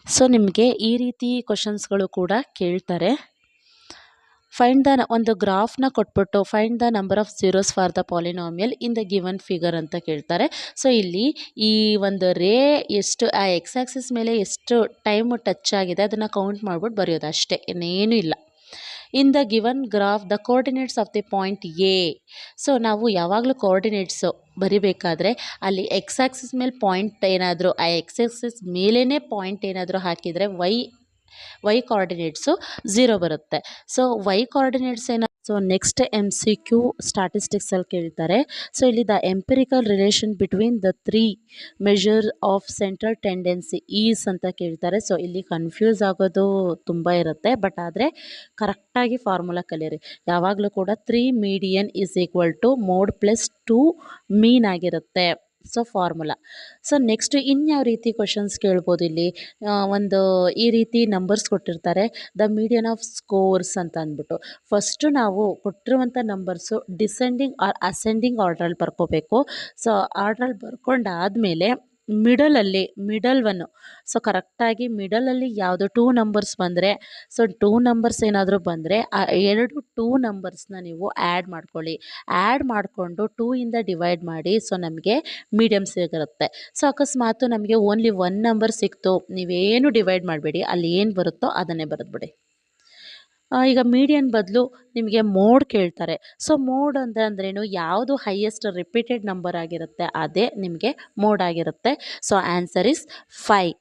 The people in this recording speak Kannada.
ಸೊ ನಿಮಗೆ ಈ ರೀತಿ ಕ್ವಶನ್ಸ್ಗಳು ಕೂಡ ಕೇಳ್ತಾರೆ. ಫೈಂಡ್ ದ ಒಂದು ಗ್ರಾಫ್ನ ಕೊಟ್ಬಿಟ್ಟು find the number of zeros for the polynomial in the given figure ಅಂತ ಕೇಳ್ತಾರೆ. ಸೊ ಇಲ್ಲಿ ಈ ಒಂದು ರೇ ಎಷ್ಟು ಆ ಎಕ್ಸ್ ಆಕ್ಸಿಸ್ ಮೇಲೆ ಎಷ್ಟು ಟೈಮು ಟಚ್ ಆಗಿದೆ ಅದನ್ನು ಕೌಂಟ್ ಮಾಡ್ಬಿಟ್ಟು ಬರೆಯೋದು ಅಷ್ಟೇ, ಇನ್ನೇನು ಇಲ್ಲ. In the given graph the coordinates of the point A. So ನಾವು ಯಾವಾಗಲೂ ಕೋಆರ್ಡಿನೇಟ್ಸು ಬರಿಬೇಕಾದ್ರೆ ಅಲ್ಲಿ ಎಕ್ಸ್ ಆಕ್ಸಿಸ್ ಮೇಲೆ ಪಾಯಿಂಟ್ ಏನಾದರೂ ಆ ಎಕ್ಸ್ ಆಕ್ಸಿಸ್ ಮೇಲೇ ಪಾಯಿಂಟ್ ಏನಾದರೂ ಹಾಕಿದರೆ ವೈ ಕೋಆರ್ಡಿನೇಟ್ಸು 0 ಬರುತ್ತೆ. So Y coordinates so next MCQ ಸ್ಟಾಟಿಸ್ಟಿಕ್ಸಲ್ಲಿ ಕೇಳ್ತಾರೆ. ಸೊ ಇಲ್ಲಿ the empirical relation between the 3 measure of central tendency is ಅಂತ ಕೇಳ್ತಾರೆ. ಸೊ ಇಲ್ಲಿ ಕನ್ಫ್ಯೂಸ್ ಆಗೋದು ತುಂಬ ಇರುತ್ತೆ, ಬಟ್ ಆದರೆ ಕರೆಕ್ಟಾಗಿ ಫಾರ್ಮುಲಾ ಕಲೀರಿ. ಯಾವಾಗಲೂ ಕೂಡ 3 median is equal to mode plus 2 mean ಆಗಿರುತ್ತೆ. So formula. ಸೊ ನೆಕ್ಸ್ಟ್ ಇನ್ಯಾವ ರೀತಿ ಕ್ವಶನ್ಸ್ ಕೇಳ್ಬೋದು ಇಲ್ಲಿ, ಒಂದು ಈ ರೀತಿ ನಂಬರ್ಸ್ ಕೊಟ್ಟಿರ್ತಾರೆ, ದ ಮೀಡಿಯನ್ ಆಫ್ ಸ್ಕೋರ್ಸ್ ಅಂತ ಅಂದ್ಬಿಟ್ಟು. ಫಸ್ಟು ನಾವು ಕೊಟ್ಟಿರುವಂಥ ನಂಬರ್ಸು ಡಿಸೆಂಡಿಂಗ್ ಆರ್ ಅಸೆಂಡಿಂಗ್ ಆರ್ಡ್ರಲ್ಲಿ ಬರ್ಕೋಬೇಕು. ಸೊ ಆರ್ಡ್ರಲ್ಲಿ ಬರ್ಕೊಂಡಾದಮೇಲೆ ಮಿಡಲ್ ಒನ್ನು, ಸೊ ಕರೆಕ್ಟಾಗಿ ಮಿಡಲಲ್ಲಿ ಯಾವುದು 2 ನಂಬರ್ಸ್ ಬಂದರೆ, ಸೊ 2 ನಂಬರ್ಸ್ ಏನಾದರೂ ಬಂದರೆ ಆ 2 ನಂಬರ್ಸ್ನ ನೀವು ಆ್ಯಡ್ ಮಾಡ್ಕೊಳ್ಳಿ. ಆ್ಯಡ್ ಮಾಡಿಕೊಂಡು 2 ಇಂದ ಡಿವೈಡ್ ಮಾಡಿ. ಸೊ ನಮಗೆ ಮೀಡಿಯಮ್ ಸಿಗಿರುತ್ತೆ. ಸೊ ಅಕಸ್ಮಾತು ನಮಗೆ ಓನ್ಲಿ 1 ನಂಬರ್ ಸಿಕ್ತು, ನೀವೇನು ಡಿವೈಡ್ ಮಾಡಬೇಡಿ, ಅಲ್ಲಿ ಏನು ಬರುತ್ತೋ ಅದನ್ನೇ ಬರೆದ್ಬಿಡಿ. ಈಗ ಮೀಡಿಯನ್ ಬದಲು ನಿಮಗೆ ಮೋಡ್ ಕೇಳ್ತಾರೆ. ಸೊ ಮೋಡ್ ಅಂದ್ರೇನು, ಯಾವುದು ಹೈಯೆಸ್ಟ್ ರಿಪೀಟೆಡ್ ನಂಬರ್ ಆಗಿರುತ್ತೆ ಅದೇ ನಿಮಗೆ ಮೋಡ್ ಆಗಿರುತ್ತೆ. So answer is 5.